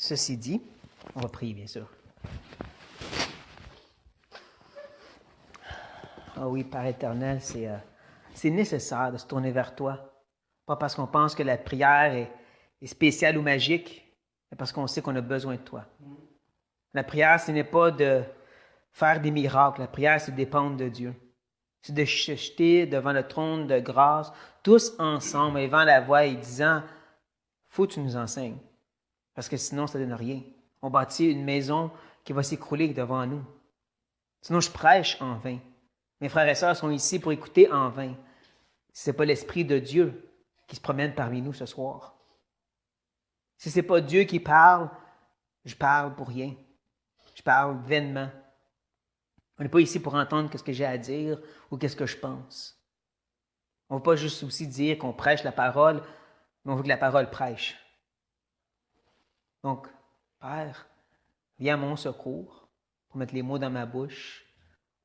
Ceci dit, on va prier, bien sûr. Ah oui, Père éternel, c'est nécessaire de se tourner vers toi. Pas parce qu'on pense que la prière est spéciale ou magique, mais parce qu'on sait qu'on a besoin de toi. La prière, ce n'est pas de faire des miracles. La prière, c'est de dépendre de Dieu. C'est de se jeter devant le trône de grâce, tous ensemble, élevant la voix et disant, « Faut que tu nous enseignes, parce que sinon, ça ne donne rien. On bâtit une maison qui va s'écrouler devant nous. Sinon, je prêche en vain. Mes frères et sœurs sont ici pour écouter en vain. Si ce n'est pas l'Esprit de Dieu qui se promène parmi nous ce soir. Si ce n'est pas Dieu qui parle, je parle pour rien. Je parle vainement. On n'est pas ici pour entendre ce que j'ai à dire ou qu'est-ce que je pense. On ne veut pas juste aussi dire qu'on prêche la parole, mais on veut que la parole prêche. Donc, Père, viens à mon secours pour mettre les mots dans ma bouche,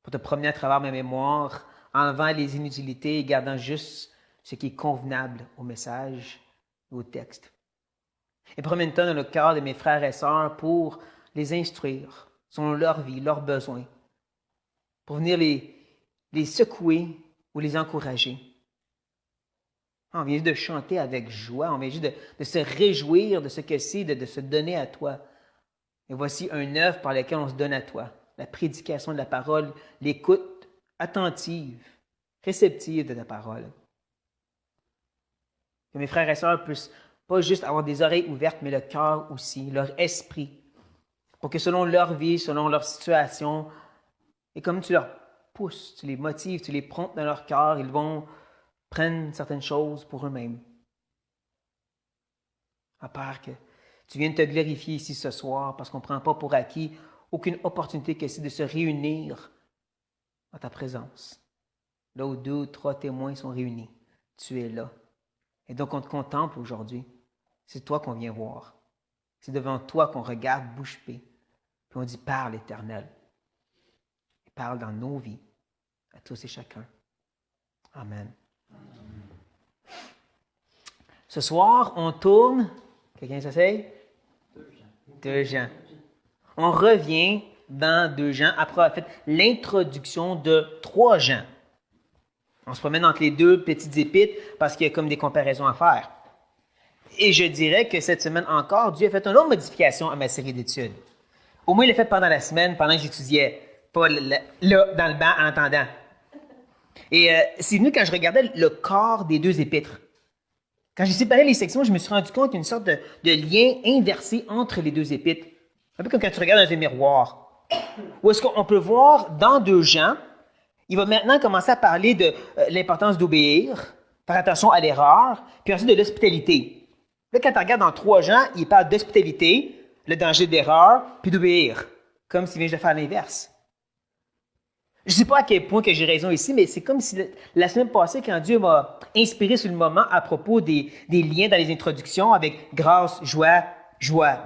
pour te promener à travers ma mémoire, enlevant les inutilités et gardant juste ce qui est convenable au message et au texte. Et promène-toi dans le cœur de mes frères et sœurs pour les instruire selon leur vie, leurs besoins, pour venir les secouer ou les encourager. On vient juste de chanter avec joie, on vient juste de se réjouir de ce que c'est, de se donner à toi. Et voici un œuvre par lequel on se donne à toi, la prédication de la parole, l'écoute attentive, réceptive de ta parole. Que mes frères et sœurs puissent pas juste avoir des oreilles ouvertes, mais le cœur aussi, leur esprit, pour que selon leur vie, selon leur situation, et comme tu leur pousses, tu les motives, tu les promptes dans leur cœur, ils vont prendre certaines choses pour eux-mêmes. À part que tu viens de te glorifier ici ce soir parce qu'on ne prend pas pour acquis aucune opportunité que c'est de se réunir à ta présence. Là où 2 ou 3 témoins sont réunis, tu es là. Et donc on te contemple aujourd'hui. C'est toi qu'on vient voir. C'est devant toi qu'on regarde bouche bée. Puis on dit, parle Éternel. Et parle dans nos vies, à tous et chacun. Amen. Ce soir, on tourne. Quelqu'un s'essaye? 2 Jean. On revient dans 2 Jean après avoir fait l'introduction de 3 Jean. On se promène entre les 2 petites épîtres parce qu'il y a comme des comparaisons à faire. Et je dirais que cette semaine encore, Dieu a fait une autre modification à ma série d'études. Au moins, il l'a fait pendant la semaine, pendant que j'étudiais, pas là, dans le banc, en attendant. Et c'est venu quand je regardais le corps des 2 épîtres. Quand j'ai séparé les sections, je me suis rendu compte qu'il y a une sorte de lien inversé entre les 2 épîtres. Un peu comme quand tu regardes dans un miroir. Où est-ce qu'on peut voir dans 2 Jean, il va maintenant commencer à parler de l'importance d'obéir, faire attention à l'erreur, puis ensuite de l'hospitalité. Là, quand tu regardes dans 3 Jean, il parle d'hospitalité, le danger d'erreur, puis d'obéir, comme s'il vient de faire l'inverse. Je ne sais pas à quel point que j'ai raison ici, mais c'est comme si la semaine passée, quand Dieu m'a inspiré sur le moment à propos des liens dans les introductions avec grâce, joie,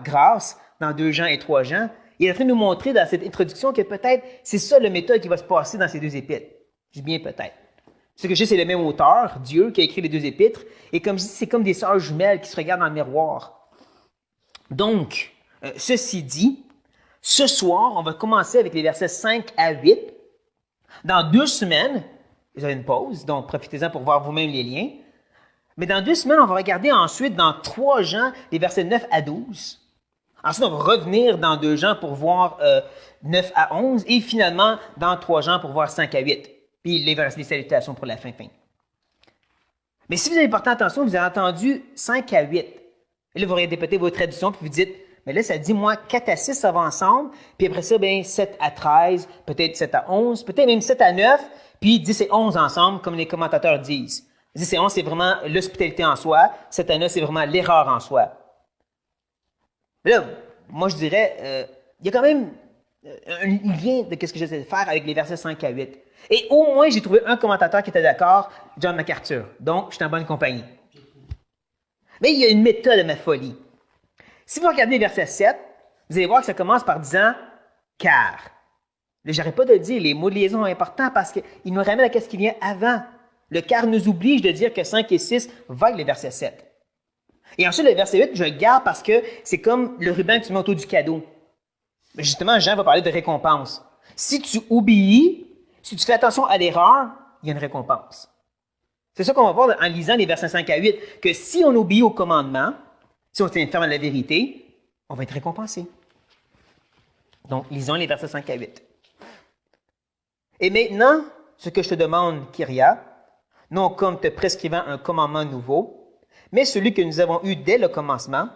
grâce, dans 2 Jean et 3 Jean, il est en train de nous montrer dans cette introduction que peut-être c'est ça le méthode qui va se passer dans ces 2 épîtres. Je dis bien peut-être. Ce que je sais, c'est le même auteur, Dieu, qui a écrit les 2 épîtres, et comme je dis, c'est comme des sœurs jumelles qui se regardent dans le miroir. Donc, ceci dit, ce soir, on va commencer avec les versets 5 à 8. Dans 2 semaines, vous avez une pause, donc profitez-en pour voir vous-même les liens. Mais dans 2 semaines, on va regarder ensuite dans 3 Jean, les versets 9 à 12. Ensuite, on va revenir dans 2 Jean pour voir 9 à 11. Et finalement, dans 3 Jean pour voir 5 à 8. Puis les versets des salutations pour la fin. Mais si vous avez porté attention, vous avez entendu 5 à 8. Et là, vous répétez vos traductions, puis vous dites, mais là, ça dit, moi, 4 à 6, ça va ensemble. Puis après ça, 7 à 13, peut-être 7 à 11, peut-être même 7 à 9, puis 10 et 11 ensemble, comme les commentateurs disent. 10 et 11, c'est vraiment l'hospitalité en soi. 7 à 9, c'est vraiment l'erreur en soi. Mais là, moi, je dirais, il y a quand même un lien de ce que j'essaie de faire avec les versets 5 à 8. Et au moins, j'ai trouvé un commentateur qui était d'accord, John MacArthur. Donc, je suis en bonne compagnie. Mais il y a une méthode à ma folie. Si vous regardez verset 7, vous allez voir que ça commence par disant « car ». Là, j'arrête pas de dire, les mots de liaison sont importants parce qu'ils nous ramènent à ce qui vient avant. Le « car » nous oblige de dire que 5 et 6 va avec les versets 7. Et ensuite, le verset 8, je le garde parce que c'est comme le ruban que tu mets autour du cadeau. Justement, Jean va parler de récompense. Si tu obéis, si tu fais attention à l'erreur, il y a une récompense. C'est ça qu'on va voir en lisant les versets 5 à 8, que si on obéit au commandement, si on tient ferme à la vérité, on va être récompensé. Donc, lisons les versets 5 à 8. Et maintenant, ce que je te demande, Kyria, non comme te prescrivant un commandement nouveau, mais celui que nous avons eu dès le commencement,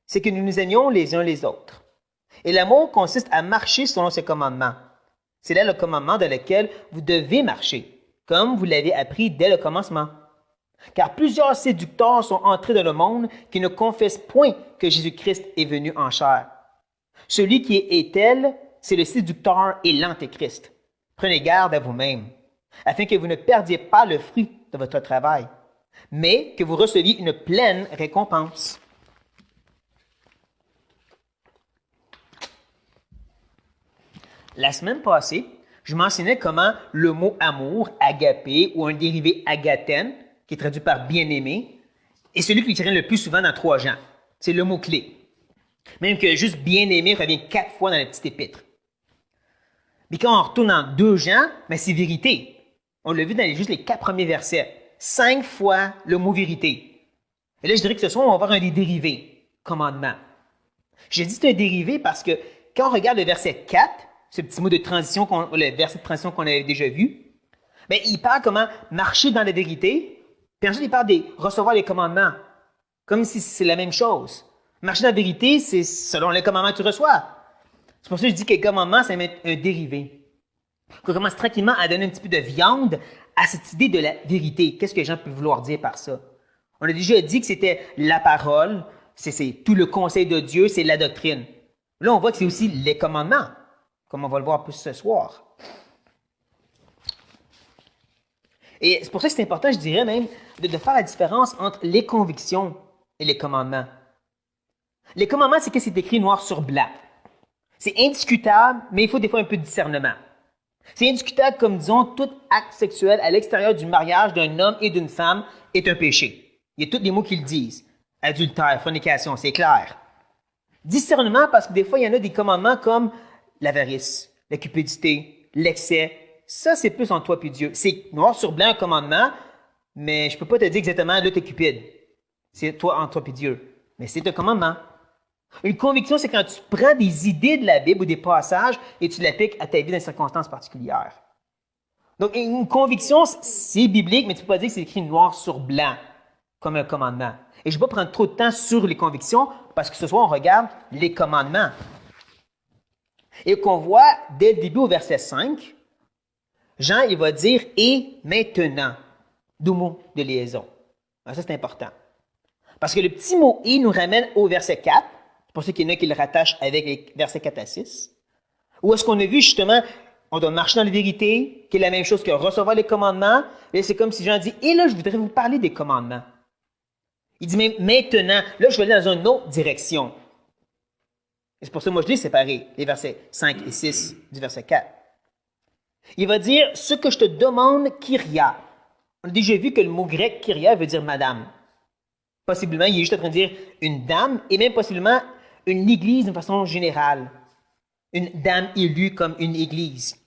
c'est que nous nous aimions les uns les autres. Et l'amour consiste à marcher selon ces commandements. C'est là le commandement dans lequel vous devez marcher, comme vous l'avez appris dès le commencement. Car plusieurs séducteurs sont entrés dans le monde qui ne confessent point que Jésus-Christ est venu en chair. Celui qui est tel, c'est le séducteur et l'antéchrist. Prenez garde à vous-même, afin que vous ne perdiez pas le fruit de votre travail, mais que vous receviez une pleine récompense. La semaine passée, je mentionnais comment le mot amour, agapé, ou un dérivé agathène, qui est traduit par bien-aimé, est celui qui revient le plus souvent dans 3 Jean. C'est le mot-clé. Même que juste bien-aimé revient 4 fois dans la petite épître. Mais quand on retourne dans 2 Jean, mais c'est vérité. On l'a vu dans juste les 4 premiers versets. 5 fois le mot vérité. Et là, je dirais que ce soir, on va voir un des dérivés, commandement. J'ai dit que c'est un dérivé parce que quand on regarde le verset 4, ce petit mot de transition, le verset de transition qu'on avait déjà vu, bien, il parle comment marcher dans la vérité, puis ensuite il parle de recevoir les commandements, comme si c'est la même chose. Marcher dans la vérité, c'est selon les commandements que tu reçois. C'est pour ça que je dis que les commandements, c'est un dérivé. On commence tranquillement à donner un petit peu de viande à cette idée de la vérité. Qu'est-ce que les gens peuvent vouloir dire par ça? On a déjà dit que c'était la parole, c'est tout le conseil de Dieu, c'est la doctrine. Là, on voit que c'est aussi les commandements, comme on va le voir plus ce soir. Et c'est pour ça que c'est important, je dirais même, de faire la différence entre les convictions et les commandements. Les commandements, c'est que c'est écrit noir sur blanc. C'est indiscutable, mais il faut des fois un peu de discernement. C'est indiscutable comme, disons, tout acte sexuel à l'extérieur du mariage d'un homme et d'une femme est un péché. Il y a tous les mots qui le disent. Adultère, fornication, c'est clair. Discernement, parce que des fois, il y en a des commandements comme l'avarice, la cupidité, l'excès. Ça, c'est plus entre toi et Dieu. C'est noir sur blanc un commandement, mais je ne peux pas te dire exactement, là, tu es cupide. C'est toi entre toi et Dieu. Mais c'est un commandement. Une conviction, c'est quand tu prends des idées de la Bible ou des passages et tu l'appliques à ta vie dans des circonstances particulières. Donc, une conviction, c'est biblique, mais tu ne peux pas dire que c'est écrit noir sur blanc, comme un commandement. Et je ne vais pas prendre trop de temps sur les convictions, parce que ce soir, on regarde les commandements. Et qu'on voit, dès le début au verset 5, Jean, il va dire « et maintenant », deux mots de liaison. Alors ça, c'est important. Parce que le petit mot « et » nous ramène au verset 4, pour ceux qu'il y en a qui le rattachent avec les versets 4 à 6, où est-ce qu'on a vu justement, on doit marcher dans la vérité, qui est la même chose que recevoir les commandements. Et c'est comme si Jean dit, et là, je voudrais vous parler des commandements. Il dit même maintenant, là, je vais aller dans une autre direction. Et c'est pour ça que moi, je l'ai séparé, les versets 5 et 6 du verset 4. Il va dire, ce que je te demande, Kyria. On a déjà vu que le mot grec Kyria veut dire madame. Possiblement, il est juste en train de dire une dame, et même possiblement une église de façon générale. Une dame élue comme une église.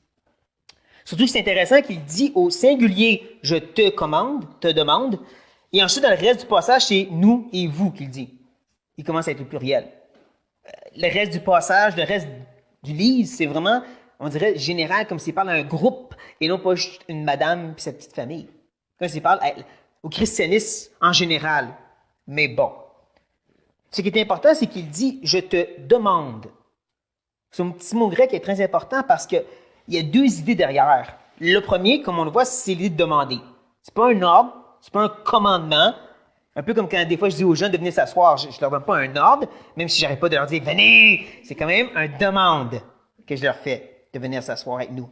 Surtout que c'est intéressant qu'il dit au singulier « je te commande »,« te demande », et ensuite dans le reste du passage, c'est « nous et vous » qu'il dit. Il commence à être le pluriel. Le reste du passage, le reste du livre, c'est vraiment, on dirait, général, comme s'il parle à un groupe, et non pas juste une madame et sa petite famille. Comme s'il parle au christianisme en général. Mais bon. Ce qui est important, c'est qu'il dit « je te demande ». Ce petit mot grec est très important parce qu'il y a 2 idées derrière. Le premier, comme on le voit, c'est l'idée de demander. Ce n'est pas un ordre, ce n'est pas un commandement. Un peu comme quand des fois je dis aux gens de venir s'asseoir, je ne leur donne pas un ordre, même si je n'arrête pas de leur dire « venez ». C'est quand même une demande que je leur fais de venir s'asseoir avec nous.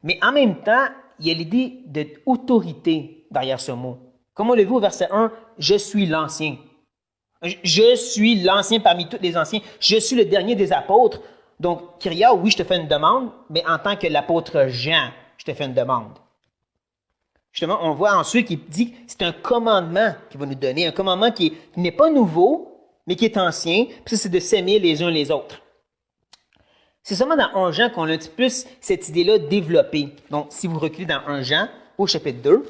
Mais en même temps, il y a l'idée d'autorité derrière ce mot. Comme on le vu au verset 1, « je suis l'ancien ». Je suis l'ancien parmi tous les anciens. Je suis le dernier des apôtres. Donc, Kyria, oui, je te fais une demande, mais en tant que l'apôtre Jean, je te fais une demande. Justement, on voit ensuite qu'il dit que c'est un commandement qu'il va nous donner, un commandement qui n'est pas nouveau, mais qui est ancien, puis ça, c'est de s'aimer les uns les autres. C'est seulement dans 1 Jean qu'on a un petit peu plus cette idée-là développée. Donc, si vous reculez dans 1 Jean, au chapitre 2,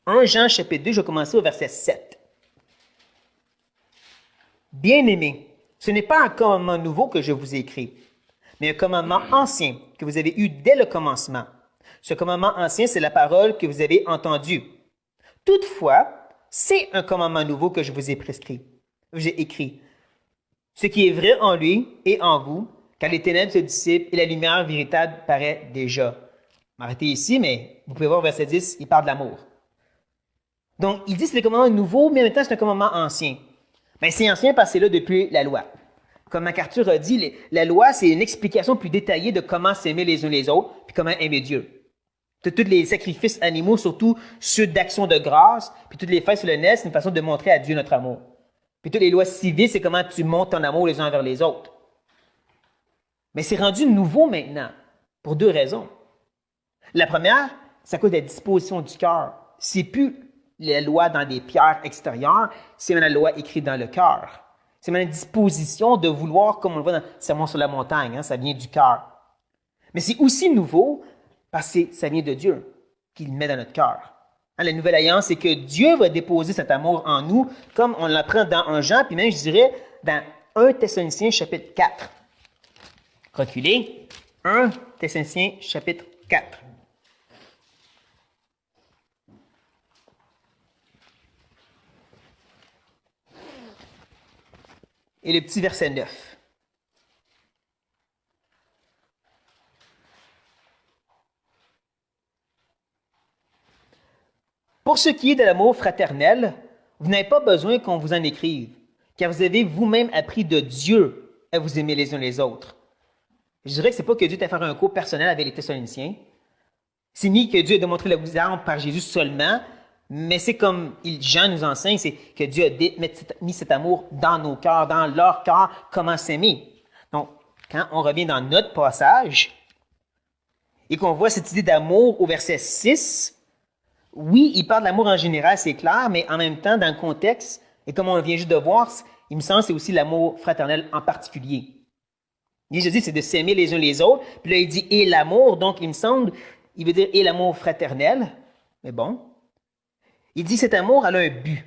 1 Jean, chapitre 2, je vais commencer au verset 7. Bien-aimés, ce n'est pas un commandement nouveau que je vous ai écrit, mais un commandement ancien que vous avez eu dès le commencement. Ce commandement ancien, c'est la parole que vous avez entendue. Toutefois, c'est un commandement nouveau que je vous ai j'ai écrit. Ce qui est vrai en lui et en vous, car les ténèbres se dissipent et la lumière véritable paraît déjà. M'arrêtez ici, mais vous pouvez voir au verset 10, il parle de l'amour. Donc, il dit que c'est un commandement nouveau, mais en même temps, c'est un commandement ancien. Mais c'est ancien parce que c'est là depuis la loi. Comme MacArthur a dit, la loi, c'est une explication plus détaillée de comment s'aimer les uns les autres, puis comment aimer Dieu. Tous les sacrifices animaux, surtout ceux d'action de grâce, puis toutes les fêtes solennelles, c'est une façon de montrer à Dieu notre amour. Puis toutes les lois civiles, c'est comment tu montres ton amour les uns envers les autres. Mais c'est rendu nouveau maintenant, pour 2 raisons. La première, c'est à cause de la disposition du cœur. C'est plus la loi dans des pierres extérieures, c'est la loi écrite dans le cœur. C'est une disposition de vouloir, comme on le voit dans le Sermon sur la montagne, ça vient du cœur. Mais c'est aussi nouveau parce que ça vient de Dieu, qu'il met dans notre cœur. La nouvelle alliance, c'est que Dieu va déposer cet amour en nous, comme on l'apprend dans 1 Jean, puis même, je dirais, dans 1 Thessaloniciens, chapitre 4. Reculez. 1 Thessaloniciens, chapitre 4. Et le petit verset 9. Pour ce qui est de l'amour fraternel, vous n'avez pas besoin qu'on vous en écrive, car vous avez vous-même appris de Dieu à vous aimer les uns les autres. Je dirais que ce n'est pas que Dieu t'a fait un cours personnel avec les Thessaloniciens. C'est ni que Dieu a démontré l'exemple par Jésus seulement, mais c'est comme Jean nous enseigne, c'est que Dieu a mis cet amour dans nos cœurs, dans leur cœur, comment s'aimer. Donc, quand on revient dans notre passage et qu'on voit cette idée d'amour au verset 6, oui, il parle de l'amour en général, c'est clair, mais en même temps, dans le contexte, et comme on vient juste de voir, il me semble que c'est aussi l'amour fraternel en particulier. Jésus dit, c'est de s'aimer les uns les autres, puis là, il dit « et l'amour », donc il me semble, il veut dire « et l'amour fraternel », mais bon. Il dit cet amour, elle a un but.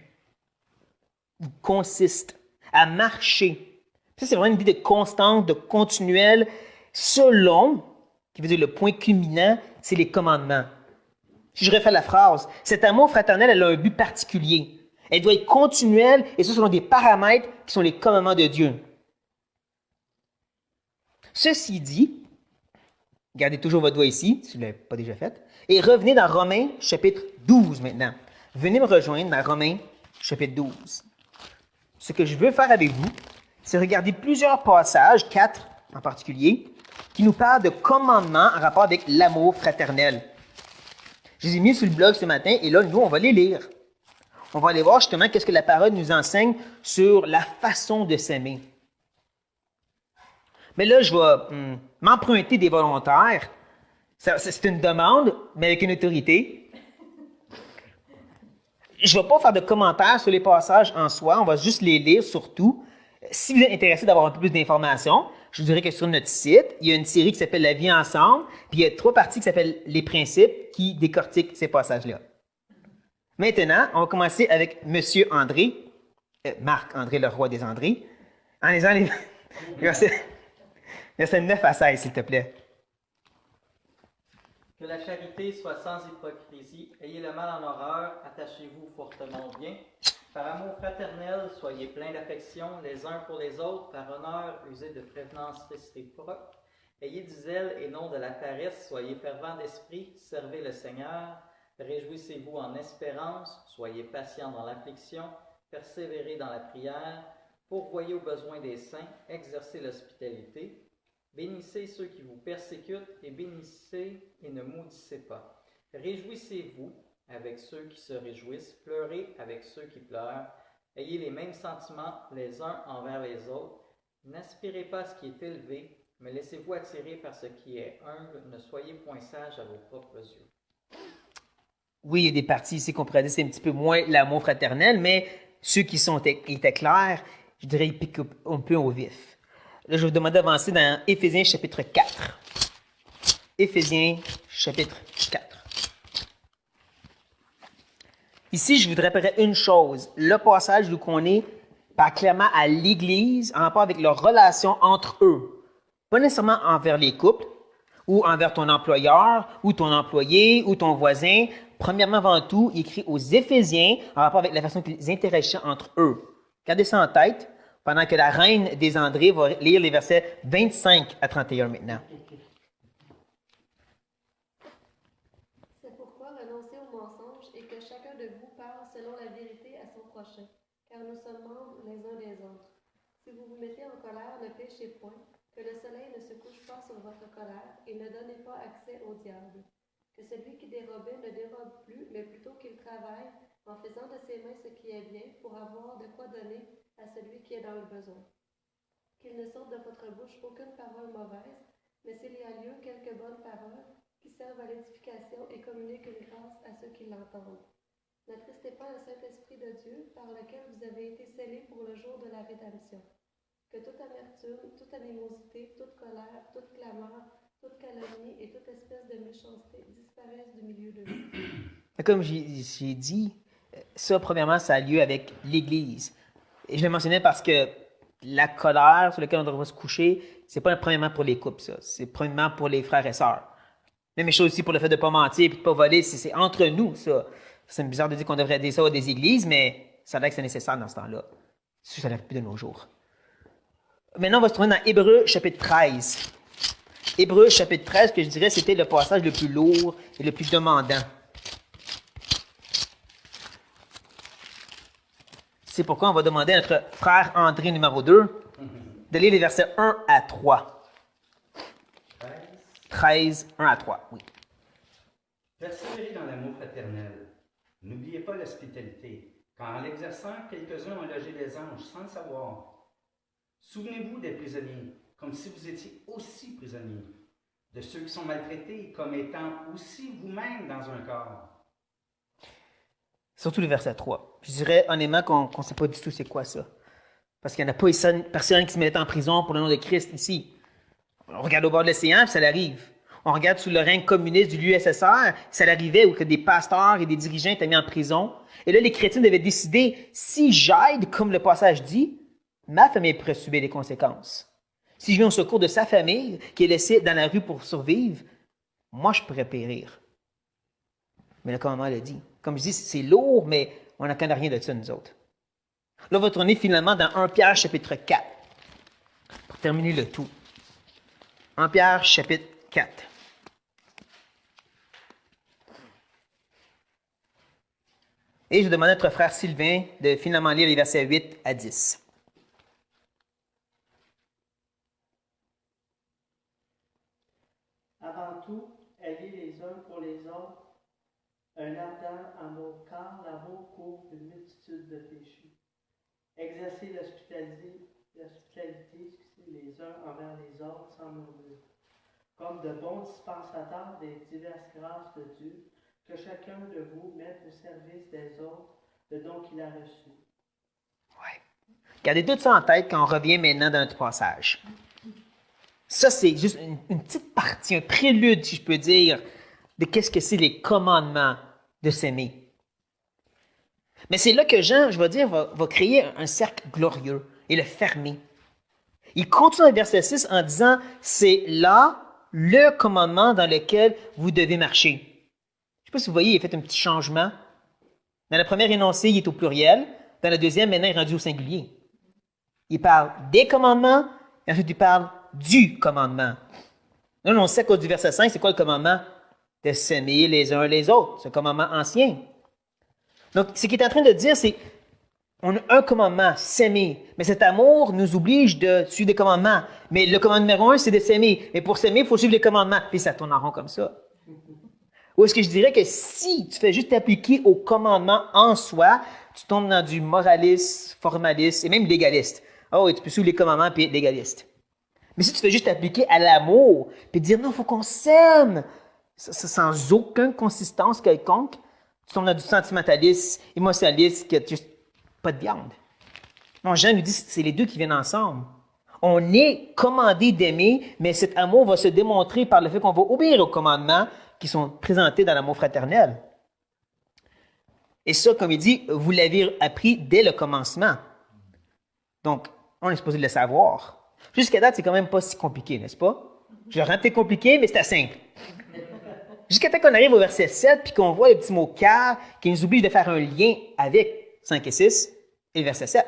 Il consiste à marcher. Ça, c'est vraiment une idée de constante, de continuelle, selon, qui veut dire le point culminant, c'est les commandements. Si je refais la phrase, cet amour fraternel, elle a un but particulier. Elle doit être continuelle, et ça selon des paramètres qui sont les commandements de Dieu. Ceci dit, gardez toujours votre doigt ici, si vous ne l'avez pas déjà fait, et revenez dans Romains, chapitre 12 maintenant. Venez me rejoindre dans Romains, chapitre 12. Ce que je veux faire avec vous, c'est regarder plusieurs passages, 4 en particulier, qui nous parlent de commandements en rapport avec l'amour fraternel. Je les ai mis sur le blog ce matin, et là, nous, on va les lire. On va aller voir justement qu'est-ce que la parole nous enseigne sur la façon de s'aimer. Mais là, je vais m'emprunter des volontaires. C'est une demande, mais avec une autorité. Je ne vais pas faire de commentaires sur les passages en soi, on va juste les lire surtout. Si vous êtes intéressé d'avoir un peu plus d'informations, je vous dirais que sur notre site, il y a une série qui s'appelle La vie ensemble, puis il y a 3 parties qui s'appellent Les principes qui décortiquent ces passages-là. Maintenant, on va commencer avec M. André, Marc-André, le roi des Andrés, en lisant les versets 9 à 16, s'il te plaît. Que la charité soit sans hypocrisie, ayez le mal en horreur, attachez-vous fortement au bien. Par amour fraternel, soyez pleins d'affection les uns pour les autres, par honneur, usez de prévenance réciproque. Ayez du zèle et non de la paresse, soyez fervents d'esprit, servez le Seigneur. Réjouissez-vous en espérance, soyez patients dans l'affliction, persévérez dans la prière, pourvoyez aux besoins des saints, exercez l'hospitalité. Bénissez ceux qui vous persécutent et bénissez et ne maudissez pas. Réjouissez-vous avec ceux qui se réjouissent, pleurez avec ceux qui pleurent. Ayez les mêmes sentiments les uns envers les autres. N'aspirez pas à ce qui est élevé, Mais laissez-vous attirer par ce qui est humble, ne soyez point sages à vos propres yeux. Oui, il y a des parties ici qu'on pourrait dire c'est un petit peu moins l'amour fraternel, mais ceux qui étaient clairs, je dirais, ils piquent un peu au vif. Là, je vais vous demander d'avancer dans Éphésiens chapitre 4. Éphésiens chapitre 4. Ici, je voudrais parler une chose. Le passage où on est parle clairement à l'Église en rapport avec leur relation entre eux. Pas nécessairement envers les couples, ou envers ton employeur, ou ton employé, ou ton voisin. Premièrement, avant tout, il écrit aux Éphésiens en rapport avec la façon qu'ils interagissaient entre eux. Gardez ça en tête pendant que la reine des Andrés va lire les versets 25 à 31 maintenant. C'est pourquoi renoncez au mensonge et que chacun de vous parle selon la vérité à son prochain, car nous sommes membres les uns des autres. Si vous vous mettez en colère, ne péchez point, que le soleil ne se couche pas sur votre colère et ne donnez pas accès au diable. Que celui qui dérobait ne dérobe plus, mais plutôt qu'il travaille en faisant de ses mains ce qui est bien pour avoir de quoi donner à celui qui est dans le besoin. Qu'il ne sorte de votre bouche aucune parole mauvaise, mais s'il y a lieu, quelques bonnes paroles qui servent à l'édification et communiquent une grâce à ceux qui l'entendent. N'attristez pas le Saint-Esprit de Dieu, par lequel vous avez été scellés pour le jour de la rédemption. Que toute amertume, toute animosité, toute colère, toute clameur, toute calomnie et toute espèce de méchanceté disparaissent du milieu de vous. Comme j'ai dit, ça, premièrement, ça a lieu avec l'Église. Et je le mentionnais parce que la colère sur laquelle on devrait se coucher, c'est pas premièrement pour les couples, ça. C'est premièrement pour les frères et sœurs. Même chose aussi pour le fait de ne pas mentir et de ne pas voler, c'est entre nous, ça. C'est bizarre de dire qu'on devrait dire ça à des églises, mais ça a l'air que c'est nécessaire dans ce temps-là. Ça n'arrive plus de nos jours. Maintenant, on va se trouver dans Hébreux chapitre 13. Hébreux chapitre 13, que je dirais, c'était le passage le plus lourd et le plus demandant. C'est pourquoi on va demander à notre frère André numéro 2 de lire les versets 1 à 3. 13, 1 à 3, oui. Persévérez dans l'amour fraternel. N'oubliez pas l'hospitalité, car en l'exerçant, quelques-uns ont logé des anges sans le savoir. Souvenez-vous des prisonniers, comme si vous étiez aussi prisonniers, de ceux qui sont maltraités, comme étant aussi vous-même dans un corps. Surtout le verset 3. Je dirais honnêtement qu'on ne sait pas du tout c'est quoi ça. Parce qu'il n'y en a pas personne qui se mettait en prison pour le nom de Christ ici. On regarde au bord de l'océan, puis ça l'arrive. On regarde sous le règne communiste du l'USSR, ça l'arrivait où que des pasteurs et des dirigeants étaient mis en prison. Et là, les chrétiens devaient décider, si j'aide, comme le passage dit, ma famille pourrait subir les conséquences. Si je viens au secours de sa famille, qui est laissée dans la rue pour survivre, moi, je pourrais périr. Mais le commandement le dit. Comme je dis, c'est lourd, mais on n'en connaît rien de ça, nous autres. Là, on va tourner finalement dans 1 Pierre chapitre 4, pour terminer le tout. 1 Pierre chapitre 4. Et je demande à notre frère Sylvain de finalement lire les versets 8 à 10. Avant tout, ayez les uns pour les autres un ardent amour, car l'amour couvre une multitude de péchés. Exercez l'hospitalité les uns envers les autres sans murmure, comme de bons dispensateurs des diverses grâces de Dieu, que chacun de vous mette au service des autres le don qu'il a reçu. Ouais. Gardez tout ça en tête quand on revient maintenant dans notre passage. Ça, c'est juste une petite partie, un prélude, si je peux dire, de qu'est-ce que c'est les commandements de s'aimer. Mais c'est là que Jean, je vais dire, va créer un cercle glorieux et le fermer. Il continue au verset 6 en disant, c'est là le commandement dans lequel vous devez marcher. Je ne sais pas si vous voyez, il a fait un petit changement. Dans la première énoncé, il est au pluriel. Dans la deuxième, maintenant, il est rendu au singulier. Il parle des commandements, et ensuite il parle du commandement. Là, on sait qu'au verset 5, c'est quoi le commandement? De s'aimer les uns les autres. C'est un commandement ancien. Donc, ce qu'il est en train de dire, c'est on a un commandement, s'aimer. Mais cet amour nous oblige de suivre des commandements. Mais le commandement numéro 1, c'est de s'aimer. Et pour s'aimer, il faut suivre les commandements. Puis ça tourne en rond comme ça. Ou est-ce que je dirais que si tu fais juste t'appliquer au commandement en soi, tu tombes dans du moraliste, formaliste et même légaliste. Oh, et tu peux suivre les commandements puis être légaliste. Mais si tu fais juste appliquer à l'amour, puis dire non, il faut qu'on s'aime, sans aucune consistance quelconque, tu tombes dans du sentimentalisme, émotionnaliste, qui n'a juste pas de viande. Non, Jean nous dit que c'est les deux qui viennent ensemble. On est commandé d'aimer, mais cet amour va se démontrer par le fait qu'on va obéir aux commandements qui sont présentés dans l'amour fraternel. Et ça, comme il dit, vous l'avez appris dès le commencement. Donc, on est supposé le savoir. Jusqu'à date, c'est quand même pas si compliqué, n'est-ce pas? Je le rends peut-être compliqué, mais c'était simple. Jusqu'à temps qu'on arrive au verset 7, puis qu'on voit le petit mot « car » qui nous oblige de faire un lien avec 5 et 6 et le verset 7.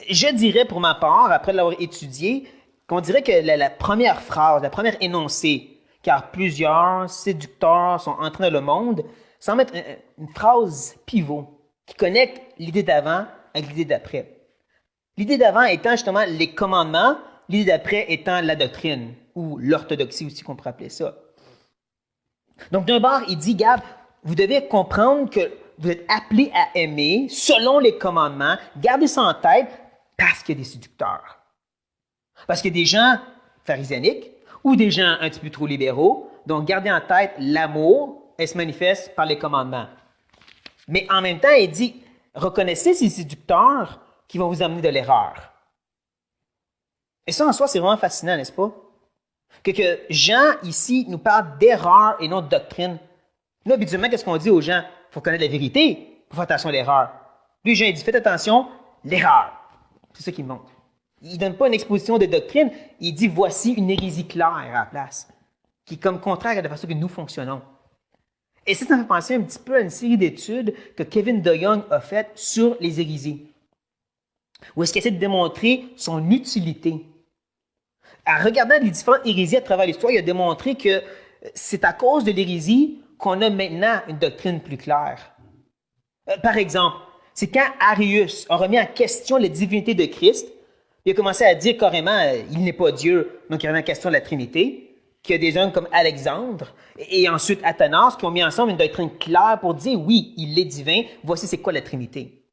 Je dirais pour ma part, après l'avoir étudié, qu'on dirait que la première phrase, la première énoncé, « car plusieurs séducteurs sont entrés dans le monde », semble être une phrase pivot qui connecte l'idée d'avant avec l'idée d'après. L'idée d'avant étant justement les commandements, l'idée d'après étant la doctrine, ou l'orthodoxie aussi qu'on pourrait appeler ça. Donc d'un bord, il dit, Gab, vous devez comprendre que vous êtes appelés à aimer selon les commandements, gardez ça en tête parce qu'il y a des séducteurs. Parce qu'il y a des gens pharisianiques ou des gens un petit peu trop libéraux, donc gardez en tête l'amour, elle se manifeste par les commandements. Mais en même temps, il dit, reconnaissez ces séducteurs qui vont vous amener de l'erreur. Et ça, en soi, c'est vraiment fascinant, n'est-ce pas? Que Jean, ici, nous parle d'erreur et non de doctrine. Nous, habituellement, qu'est-ce qu'on dit aux gens? Il faut connaître la vérité pour faire attention à l'erreur. Lui, Jean, il dit, faites attention, l'erreur. C'est ça qu'il montre. Il ne donne pas une exposition de doctrine, il dit, voici une hérésie claire à la place, qui est comme contraire à la façon que nous fonctionnons. Et ça me fait penser un petit peu à une série d'études que Kevin DeYoung a faites sur les hérésies, où est-ce qu'il essaie de démontrer son utilité. En regardant les différentes hérésies à travers l'histoire, il a démontré que c'est à cause de l'hérésie qu'on a maintenant une doctrine plus claire. Par exemple, c'est quand Arius a remis en question la divinité de Christ, il a commencé à dire carrément il n'est pas Dieu, donc il remet en question la Trinité, qu'il y a des gens comme Alexandre et ensuite Athanas qui ont mis ensemble une doctrine claire pour dire oui, il est divin, voici c'est quoi la Trinité.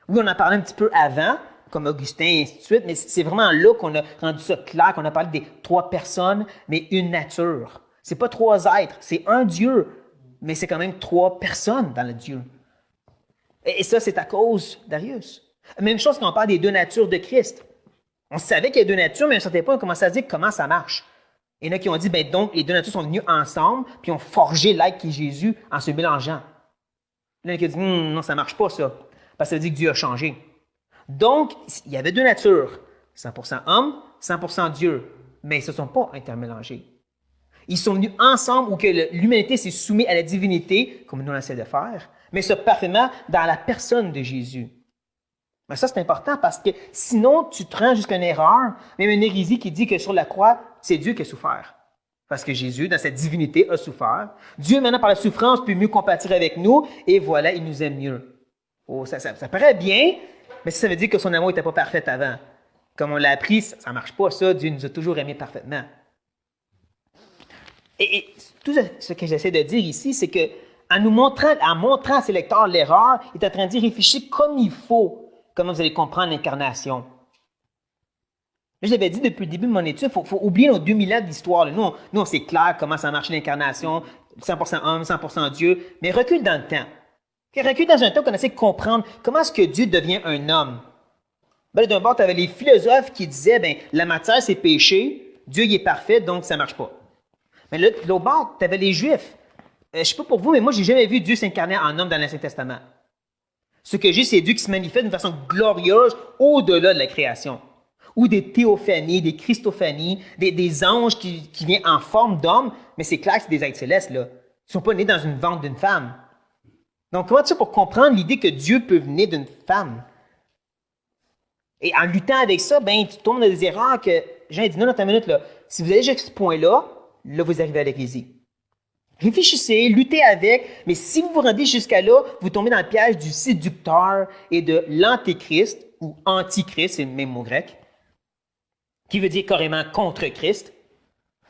Oui, on en parlait un petit peu avant, comme Augustin et ainsi de suite, mais c'est vraiment là qu'on a rendu ça clair, qu'on a parlé des 3 personnes, mais une nature. C'est pas 3 êtres, c'est un Dieu, mais c'est quand même 3 personnes dans le Dieu. Et ça, c'est à cause d'Arius. Même chose quand on parle des 2 natures de Christ. On savait qu'il y a 2 natures, mais à un certain point, on commençait à dire comment ça marche. Il y en a qui ont dit, ben donc, les 2 natures sont venues ensemble, puis ont forgé l'être qui est Jésus en se mélangeant. Il y en a qui ont dit, non, ça ne marche pas, ça. Parce que ça veut dire que Dieu a changé. Donc, il y avait 2 natures, 100% homme, 100% Dieu, mais ils ne se sont pas intermélangés. Ils sont venus ensemble où que l'humanité s'est soumise à la divinité, comme nous on essaie de faire, mais ça parfaitement dans la personne de Jésus. Mais ça, c'est important parce que sinon, tu te rends jusqu'à une erreur, même une hérésie qui dit que sur la croix, c'est Dieu qui a souffert. Parce que Jésus, dans sa divinité, a souffert. Dieu, maintenant, par la souffrance, peut mieux compatir avec nous, et voilà, il nous aime mieux. Oh, ça paraît bien, mais ça veut dire que son amour n'était pas parfait avant. Comme on l'a appris, ça ne marche pas, ça. Dieu nous a toujours aimés parfaitement. Et tout ce que j'essaie de dire ici, c'est que en montrant à ses lecteurs l'erreur, il est en train de dire réfléchissez comme il faut, comment vous allez comprendre l'incarnation. Là, je l'avais dit depuis le début de mon étude, il faut oublier nos 2000 ans d'histoire. Nous, on sait clair comment ça marche l'incarnation, 100% homme, 100% Dieu, mais recule dans le temps. Recule dans un temps qu'on essaie de comprendre comment est-ce que Dieu devient un homme. Ben, d'un bord, tu avais les philosophes qui disaient, ben, la matière, c'est péché, Dieu, il est parfait, donc ça ne marche pas. Mais là, de l'autre bord, tu avais les Juifs. Je ne sais pas pour vous, mais moi, je n'ai jamais vu Dieu s'incarner en homme dans l'Ancien Testament. Ce que j'ai, c'est Dieu qui se manifeste d'une façon glorieuse au-delà de la création. Ou des théophanies, des christophanies, des anges qui viennent en forme d'homme, mais c'est clair que c'est des êtres célestes, là. Ils ne sont pas nés dans une ventre d'une femme. Donc, comment tu fais pour comprendre l'idée que Dieu peut venir d'une femme? Et en luttant avec ça, ben, tu tombes dans des erreurs que Jean dit, non, attends une minute, là. Si vous allez jusqu'à ce point-là, là, vous arrivez à l'hérésie. Réfléchissez, luttez avec, mais si vous vous rendez jusqu'à là, vous tombez dans le piège du séducteur et de l'antéchrist, ou antichrist, c'est le même mot grec, qui veut dire carrément contre Christ.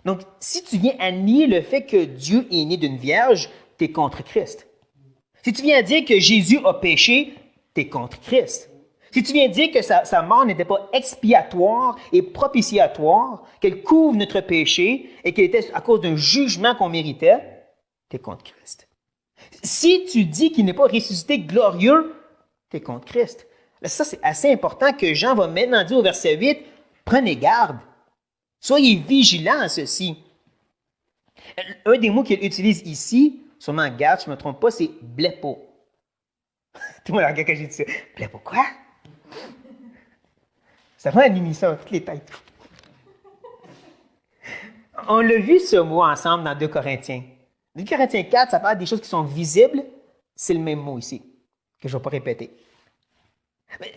Donc, si tu viens à nier le fait que Dieu est né d'une vierge, tu es contre Christ. Si tu viens à dire que Jésus a péché, tu es contre Christ. Si tu viens dire que sa mort n'était pas expiatoire et propitiatoire, qu'elle couvre notre péché et qu'elle était à cause d'un jugement qu'on méritait, tu es contre Christ. Si tu dis qu'il n'est pas ressuscité glorieux, tu es contre Christ. Là, ça, c'est assez important que Jean va maintenant dire au verset 8, prenez garde. Soyez vigilants à ceci. Un des mots qu'il utilise ici, sûrement garde, je ne me trompe pas, c'est blepo. Tout le monde regarde quand j'ai dit ça. Blepo quoi? Ça fait une émission, toutes les têtes. On l'a vu ce mot ensemble dans 2 Corinthiens. 2 Corinthiens 4, ça parle des choses qui sont visibles. C'est le même mot ici, que je ne vais pas répéter.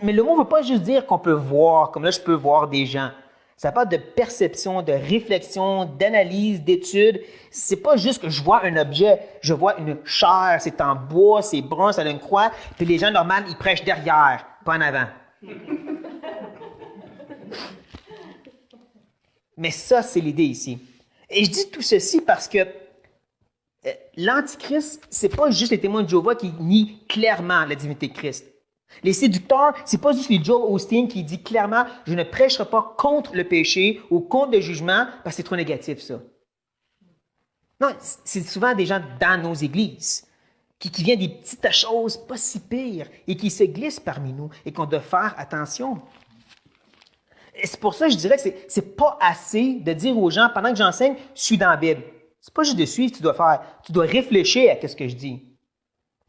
Mais le mot ne veut pas juste dire qu'on peut voir, comme là je peux voir des gens. Ça parle de perception, de réflexion, d'analyse, d'étude. C'est pas juste que je vois un objet, je vois une chair, c'est en bois, c'est brun, ça a une croix, puis les gens normaux, ils prêchent derrière, pas en avant. Mais ça, c'est l'idée ici. Et je dis tout ceci parce que l'Antichrist, c'est pas juste les témoins de Jéhovah qui nient clairement la divinité de Christ. Les séducteurs, c'est pas juste les Joel Osteen qui dit clairement « Je ne prêcherai pas contre le péché ou contre le jugement parce que c'est trop négatif, ça. » Non, c'est souvent des gens dans nos églises qui viennent des petites choses pas si pires et qui se glissent parmi nous et qu'on doit faire attention. Et c'est pour ça que je dirais que c'est pas assez de dire aux gens, pendant que j'enseigne, suis dans la Bible. C'est pas juste de suivre que tu dois faire. Tu dois réfléchir à ce que je dis.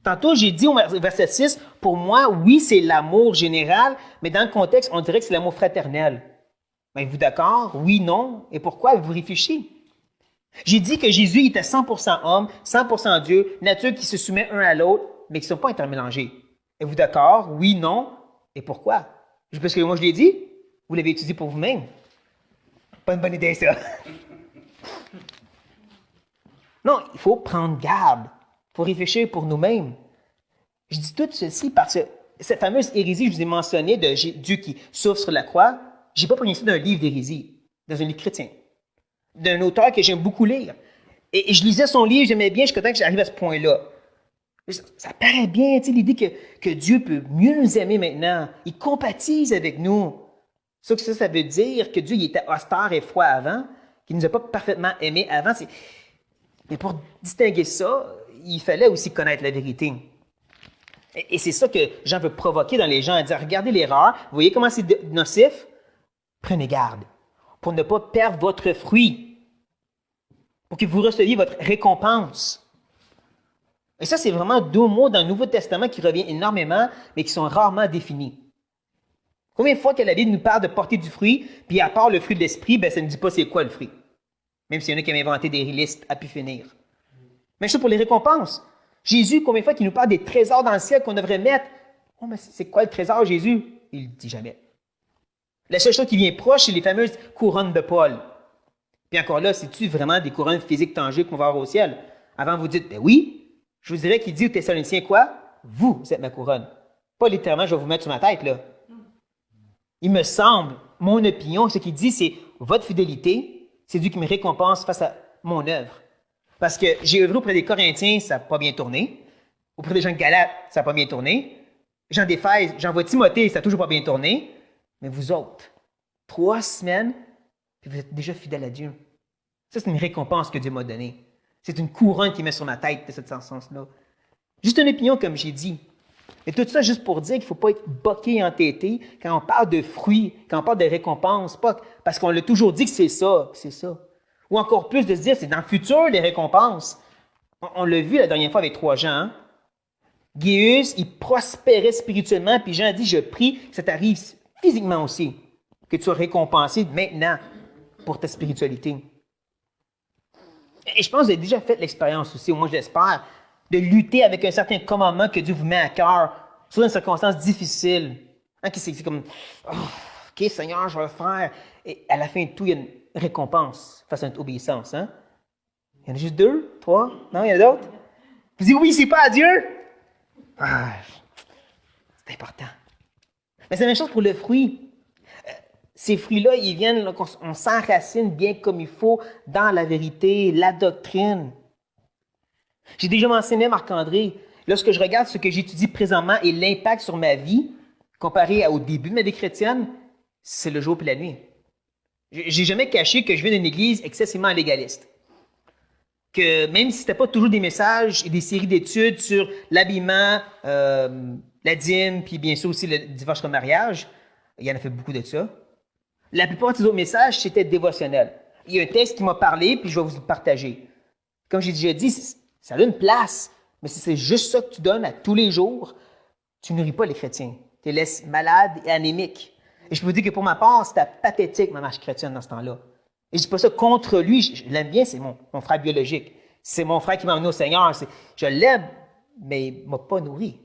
Tantôt, j'ai dit au verset 6, pour moi, oui, c'est l'amour général, mais dans le contexte, on dirait que c'est l'amour fraternel. Mais êtes-vous d'accord? Oui, non. Et pourquoi? Vous réfléchissez. J'ai dit que Jésus était 100% homme, 100% Dieu, nature qui se soumet un à l'autre, mais qui ne sont pas intermélangés. Êtes-vous d'accord? Oui, non. Et pourquoi? Parce que moi, je l'ai dit? Vous l'avez étudié pour vous-même. Pas une bonne idée, ça. Non, il faut prendre garde. Il faut réfléchir pour nous-mêmes. Je dis tout ceci parce que cette fameuse hérésie que je vous ai mentionnée de Dieu qui souffre sur la croix, je n'ai pas pris ça d'un livre d'hérésie, dans un livre chrétien, d'un auteur que j'aime beaucoup lire. Et je lisais son livre, j'aimais bien, je suis content que j'arrive à ce point-là. Ça paraît bien, tu sais, l'idée que Dieu peut mieux nous aimer maintenant. Il compatise avec nous. Ça veut dire que Dieu il était austère et froid avant, qu'il ne nous a pas parfaitement aimés avant. Mais pour distinguer ça, il fallait aussi connaître la vérité. Et c'est ça que Jean veut provoquer dans les gens, à dire, regardez l'erreur, vous voyez comment c'est nocif? Prenez garde pour ne pas perdre votre fruit, pour que vous receviez votre récompense. Et ça, c'est vraiment 2 mots dans le Nouveau Testament qui reviennent énormément, mais qui sont rarement définis. Combien de fois que la Bible nous parle de porter du fruit, puis à part le fruit de l'esprit, ben, ça ne dit pas c'est quoi le fruit. Même s'il y en a qui ont inventé des listes à pu finir. Mais ça pour les récompenses. Jésus, combien de fois qu'il nous parle des trésors dans le ciel qu'on devrait mettre? Oh, mais c'est quoi le trésor, Jésus? Il ne le dit jamais. La seule chose qui vient proche, c'est les fameuses couronnes de Paul. Puis encore là, c'est-tu vraiment des couronnes physiques tangibles qu'on va avoir au ciel? Avant, vous dites, ben oui. Je vous dirais qu'il dit aux Thessaloniciens quoi? Vous êtes ma couronne. Pas littéralement, je vais vous mettre sur ma tête, là. Il me semble, mon opinion, ce qu'il dit, c'est votre fidélité, c'est Dieu qui me récompense face à mon œuvre. Parce que j'ai œuvré auprès des Corinthiens, ça n'a pas bien tourné. Auprès des gens de Galates, ça n'a pas bien tourné. Gens d'Éphèse, j'envoie Timothée, ça n'a toujours pas bien tourné. Mais vous autres, 3 semaines, puis vous êtes déjà fidèles à Dieu. Ça, c'est une récompense que Dieu m'a donnée. C'est une couronne qu'il met sur ma tête de ce sens-là. Juste une opinion, comme j'ai dit. Et tout ça juste pour dire qu'il ne faut pas être boqué, entêté quand on parle de fruits, quand on parle de récompenses, pas parce qu'on l'a toujours dit que c'est ça, c'est ça. Ou encore plus de se dire, c'est dans le futur les récompenses. On l'a vu la dernière fois avec 3 gens. Hein? Gaius, il prospérait spirituellement, puis Jean a dit, je prie que ça t'arrive physiquement aussi, que tu sois récompensé maintenant pour ta spiritualité. Et je pense que vous avez déjà fait l'expérience aussi, au moins je l'espère, de lutter avec un certain commandement que Dieu vous met à cœur, sur une circonstance difficile. Hein, c'est comme, oh, OK, Seigneur, je vais le faire. Et à la fin de tout, il y a une récompense face à notre obéissance. Hein? Il y en a juste 2, 3, non, il y en a d'autres? Vous dites, oui, c'est pas à Dieu? Ah, c'est important. Mais c'est la même chose pour le fruit. Ces fruits-là, ils viennent, là, on s'enracine bien comme il faut dans la vérité, la doctrine. J'ai déjà mentionné, Marc-André, lorsque je regarde ce que j'étudie présentement et l'impact sur ma vie, Comparé au début de ma vie chrétienne, c'est le jour et la nuit. J'ai jamais caché que je viens d'une église excessivement légaliste. Que même si c'était pas toujours des messages et des séries d'études sur l'habillement, la dîme, puis bien sûr aussi le divorce comme mariage, il y en a fait beaucoup de ça. La plupart de ces autres messages, c'était dévotionnel. Il y a un texte qui m'a parlé, puis je vais vous le partager. Comme j'ai déjà dit, ça a une place, mais si c'est juste ça que tu donnes à tous les jours, tu nourris pas les chrétiens. Tu les laisses malades et anémiques. Et je peux vous dire que pour ma part, c'était pathétique ma marche chrétienne dans ce temps-là. Et je dis pas ça contre lui, je l'aime bien, c'est mon frère biologique. C'est mon frère qui m'a emmené au Seigneur. Je l'aime, mais il m'a pas nourri.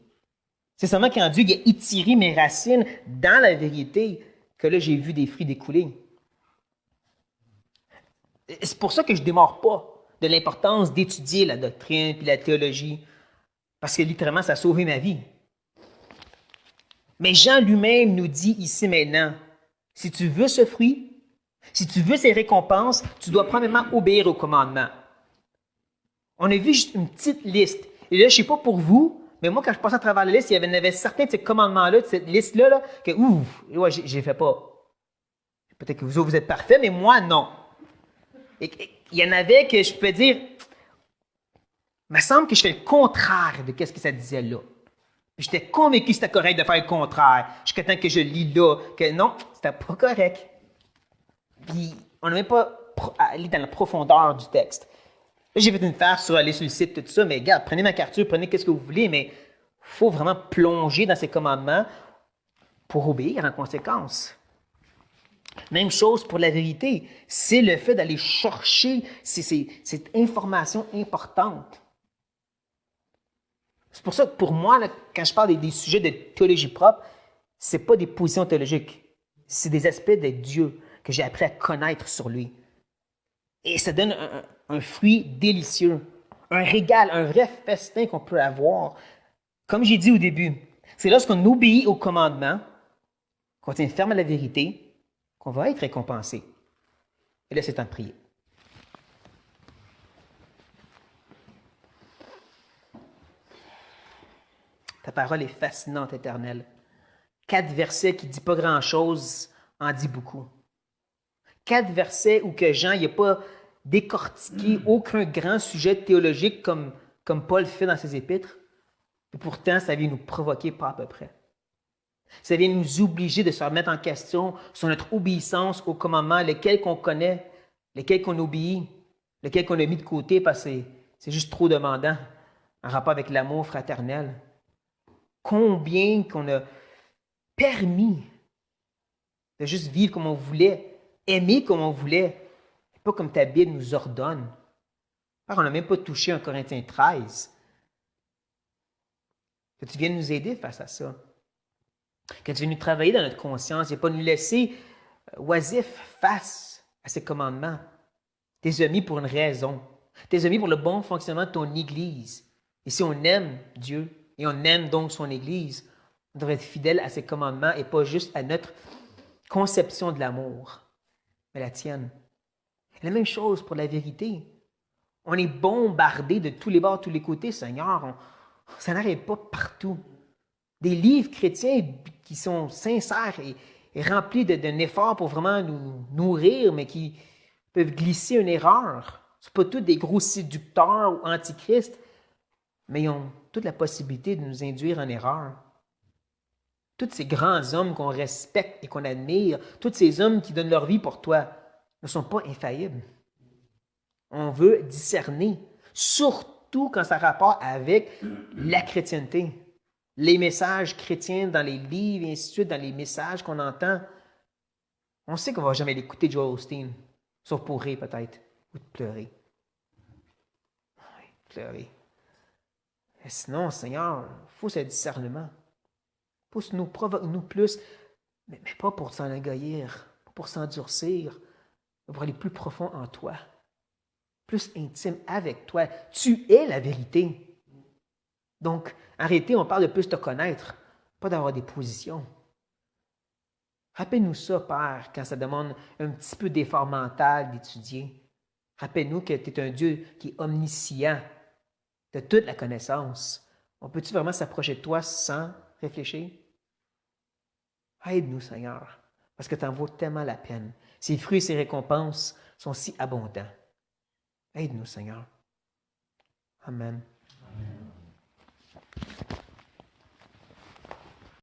C'est seulement quand Dieu a étiré mes racines dans la vérité que là, j'ai vu des fruits découler. C'est pour ça que je ne démords pas de l'importance d'étudier la doctrine et la théologie, parce que littéralement, ça a sauvé ma vie. Mais Jean lui-même nous dit ici maintenant, si tu veux ce fruit, si tu veux ces récompenses, tu dois premièrement obéir au commandement. On a vu juste une petite liste. Et là, je ne sais pas pour vous, mais moi, quand je passais à travers la liste, il y avait certains de ces commandements-là, de cette liste-là, là, que, ouais, j'ai fait pas. Peut-être que vous autres, vous êtes parfaits, mais moi, non. Et il y en avait que je peux dire, il me semble que je fais le contraire de ce que ça disait là. J'étais convaincu que c'était correct de faire le contraire. Jusqu'à temps que je lis là, que non, c'était pas correct. Puis, on n'a même pas allé dans la profondeur du texte. Là, j'ai fait une farce sur aller sur le site, tout ça, mais regarde, prenez ma capture, prenez qu'est-ce que vous voulez, mais il faut vraiment plonger dans ces commandements pour obéir en conséquence. Même chose pour la vérité. C'est le fait d'aller chercher cette information importante. C'est pour ça que pour moi, là, quand je parle des sujets de théologie propre, ce n'est pas des positions théologiques. C'est des aspects de Dieu que j'ai appris à connaître sur lui. Et ça donne un fruit délicieux, un régal, un vrai festin qu'on peut avoir. Comme j'ai dit au début, c'est lorsqu'on obéit au commandement, qu'on tient ferme à la vérité, qu'on va être récompensé. Et là, c'est temps de prier. Ta parole est fascinante, Éternel. 4 versets qui ne disent pas grand-chose en dit beaucoup. 4 versets où que Jean n'a pas décortiqué aucun grand sujet théologique comme Paul fait dans ses épîtres. Et pourtant, ça vient nous provoquer pas à peu près. Ça vient nous obliger de se remettre en question sur notre obéissance aux commandements, lesquels qu'on connaît, lesquels qu'on obéit, lesquels qu'on a mis de côté parce que c'est juste trop demandant en rapport avec l'amour fraternel. Combien qu'on a permis de juste vivre comme on voulait, aimer comme on voulait, et pas comme ta Bible nous ordonne. Alors, on n'a même pas touché un Corinthiens 13. Que tu viennes nous aider face à ça. Que tu viennes nous travailler dans notre conscience et pas nous laisser oisifs face à ces commandements. Tes amis pour une raison. Tes amis pour le bon fonctionnement de ton Église. Et si on aime Dieu et on aime donc son Église, on devrait être fidèle à ses commandements et pas juste à notre conception de l'amour, mais la tienne. Et la même chose pour la vérité. On est bombardé de tous les bords, de tous les côtés, Seigneur. Ça n'arrête pas partout. Des livres chrétiens qui sont sincères et remplis d'un effort pour vraiment nous nourrir, mais qui peuvent glisser une erreur. Ce ne sont pas tous des gros séducteurs ou antichrists, mais ils ont toute la possibilité de nous induire en erreur. Tous ces grands hommes qu'on respecte et qu'on admire, tous ces hommes qui donnent leur vie pour toi, ne sont pas infaillibles. On veut discerner, surtout quand ça a rapport avec la chrétienté. Les messages chrétiens dans les livres et ainsi de suite, dans les messages qu'on entend. On sait qu'on ne va jamais l'écouter, Joel Osteen, sauf pour rire peut-être, ou de pleurer. Oui, pleurer. Et sinon, Seigneur, il faut ce discernement. Pousse-nous, provoque-nous plus, mais pas pour s'enorgueillir, pas pour s'endurcir, mais pour aller plus profond en toi, plus intime avec toi. Tu es la vérité. Donc, en réalité, on parle de plus te connaître, pas d'avoir des positions. Rappelle-nous ça, Père, quand ça demande un petit peu d'effort mental d'étudier. Rappelle-nous que tu es un Dieu qui est omniscient, de toute la connaissance. On peut-tu vraiment s'approcher de toi sans réfléchir? Aide-nous, Seigneur, parce que tu en vaut tellement la peine. Ses fruits et ses récompenses sont si abondants. Aide-nous, Seigneur. Amen.